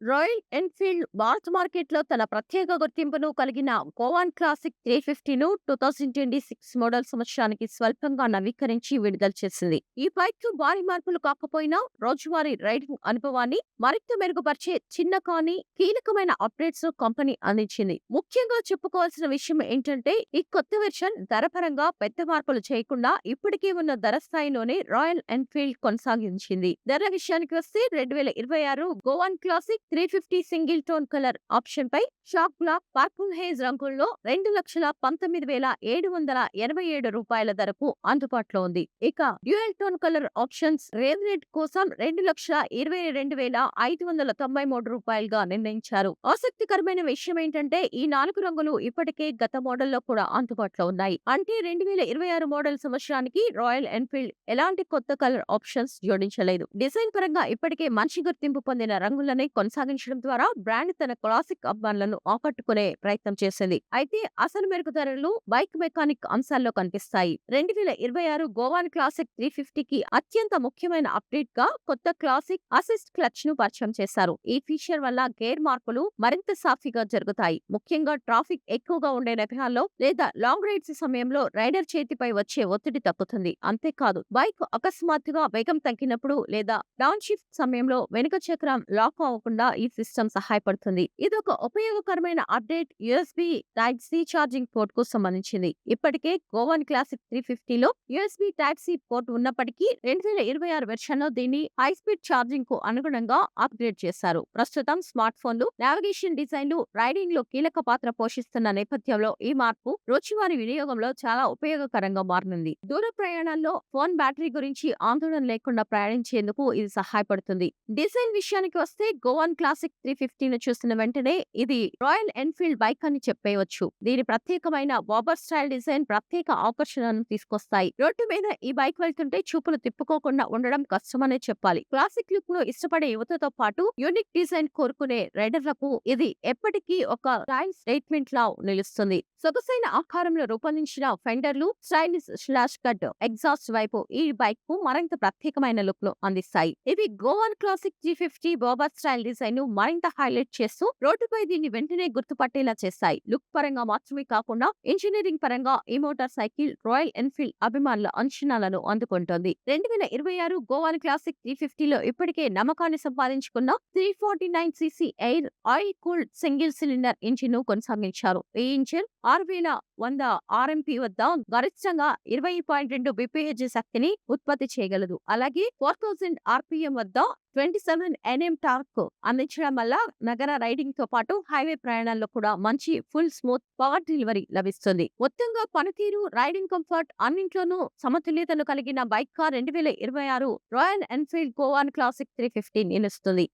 Royal Enfield భారత మార్కెట్‌లో తన ప్రత్యేక గుర్తింపును కలిగిన గోవాన్ క్లాసిక్ 350ను 2026 మోడల్ సంవత్సరానికి స్వల్పంగా నవీకరించి విడుదల చేసింది. ఈ బైక్‌కు భారీ మార్పులు కాకపోయినా రోజువారీ రైడింగ్ అనుభవాన్ని మరింత మెరుగుపరిచే చిన్న కానీ కీలకమైన అప్డేట్స్ కంపెనీ అందించింది. ముఖ్యంగా చెప్పుకోవాల్సిన విషయం ఏంటంటే ఈ కొత్త వెర్షన్ ధర పరంగా పెద్ద మార్పులు చేయకుండా ఇప్పటికే ఉన్న ధర స్థాయిలోనే రాయల్ ఎన్‌ఫీల్డ్ కొనసాగించింది. ధర విషయానికి వస్తే 2026 Goan classic 350 single tone colour option పై షాక్ బ్లాక్ పర్పుల్ హేజ్ రంగుల్లో రూ. 2,19,787 ధరకు అందుబాటులో ఉంది. ఇక dual tone colour options rave red కోసం రూ. 2,22,593 నిర్ణయించారు. ఆసక్తికరమైన విషయం ఏంటంటే ఈ 4 రంగులు ఇప్పటికే గత మోడల్లో కూడా అందుబాటులో ఉన్నాయి. అంటే 2026 మోడల్ సంవత్సరానికి రాయల్ ఎన్ఫీల్డ్ ఎలాంటి కొత్త కలర్ ఆప్షన్స్ జోడించలేదు. డిజైన్ పరంగా ఇప్పటికే మంచి గుర్తింపు పొందిన రంగులనే కొనసాగించడం ద్వారా బ్రాండ్ తన క్లాసిక్ అభిమానులను ఆకట్టుకునే ప్రయత్నం చేసింది. అయితే అసలు మెరుగుదలలు బైక్ మెకానిక్ అంశాల్లో కనిపిస్తాయి. 2026 గోవాన్ క్లాసిక్ 350కి అత్యంత ముఖ్యమైన అప్డేట్ గా కొత్త క్లాసిక్ అసిస్ట్ క్లచ్ ను పరిచయం చేశారు. ఈ ఫీచర్ వల్ల గేర్ మార్పులు మరింత సాఫీగా జరుగుతాయి. ముఖ్యంగా ట్రాఫిక్ ఎక్కువగా ఉండే నగరాల్లో లేదా లాంగ్ రైడ్స్ సమయంలో రైడర్ చేతిపై వచ్చే ఒత్తిడి తగ్గుతుంది. అంతేకాదు బైక్ అకస్మాత్తుగా వేగం తగ్గినప్పుడు లేదా డౌన్ షిఫ్ట్ సమయంలో వెనుక చక్రం లాక్ అవ్వకుండా ఈ సిస్టమ్ సహాయపడుతుంది. ఇదొక ఉపయోగకరమైన update. USB type C charging port కు సంబంధించింది. ఇప్పటికే గోవాన్ క్లాసిక్ 350లో యూఎస్బి టైప్ సి పోర్ట్ ఉన్నప్పటికీ 2026 వెర్షన్ లో దీన్ని హై స్పీడ్ ఛార్జింగ్ కు అనుగుణంగా అప్గ్రేడ్ చేశారు. ప్రస్తుతం స్మార్ట్ ఫోన్లు, నావిగేషన్ డిజైన్లు రైడింగ్ లో కీలక పాత్ర పోషిస్తున్న నేపథ్యంలో ఈ మార్పు రోజువారీ వినియోగంలో చాలా ఉపయోగకరంగా మారనుంది. దూర ప్రయాణాల్లో ఫోన్ బ్యాటరీ గురించి ఆందోళన లేకుండా ప్రయాణించేందుకు ఇది సహాయపడుతుంది. డిజైన్ విషయానికి వస్తే గోవాన్ క్లాసిక్ 350ను చూసిన వెంటనే ఇది రాయల్ ఎన్ఫీల్డ్ బైక్ అని చెప్పేయవచ్చు. దీని ప్రత్యేకమైన బాబర్ స్టైల్ డిజైన్ ప్రత్యేక ఆకర్షణను తీసుకొస్తాయి. రోడ్డు మీద ఈ బైక్ వెళ్తుంటే చూపులు తిప్పుకోకుండా ఉండడం కష్టమనే చెప్పాలి. క్లాసిక్ లుక్ ను ఇష్టపడే యువతతో పాటు యూనిక్ డిజైన్ కోరుకునే రైడర్లకు ఇది ఎప్పటికీ ఒక స్టైల్ స్టేట్మెంట్ లా నిలుస్తుంది. సొగసైన ఆకారంలో రూపొందించిన ఫెండర్లు, స్టైలిష్ స్లాష్ కట్ ఎగ్జాస్ట్ వైపు ఈ బైక్ కు మరింత ప్రత్యేకమైన లుక్ ను అందిస్తాయి. ఇవి గోవాన్ క్లాసిక్ 350 బాబర్ స్టైల్ డిజైన్ ను మరింత హైలైట్ చేస్తూ రోడ్డుపై దీన్ని వెంటనే గుర్తుపట్టేలా చేస్తాయి. లుక్ పరంగా మాత్రమే కాకుండా ఇంజనీరింగ్ పరంగా ఈ మోటార్ సైకిల్ రాయల్ ఎన్ఫీల్డ్ అభిమానుల అంచనాలను అందుకుంటోంది. 2026 గోవాన్ క్లాసిక్ 350లో ఇప్పటికే నమ్మకాన్ని సంపాదించుకున్న 349cc air oil cooled single cylinder engine ను కొనసాగించారు. ఈ ఇంజిన్ 6,100 ఆర్ఎంపీ వద్ద గరిష్టంగా 20.2 bph శక్తిని ఉత్పత్తి చేయగలదు. అలాగే 4000 ఆర్పిఎం వద్ద 27 Nm టార్క్ అందించడం వల్ల నగర రైడింగ్ తో పాటు హైవే ప్రయాణాల్లో కూడా మంచి ఫుల్ స్మూత్ పవర్ డెలివరీ లభిస్తుంది. మొత్తంగా పనితీరు, రైడింగ్ కంఫర్ట్ అన్నింట్లోనూ సమతుల్యతను కలిగిన బైక్ గా 2026 రాయల్ ఎన్ఫీల్డ్ గోవాన్ క్లాసిక్ 350 నిలుస్తుంది.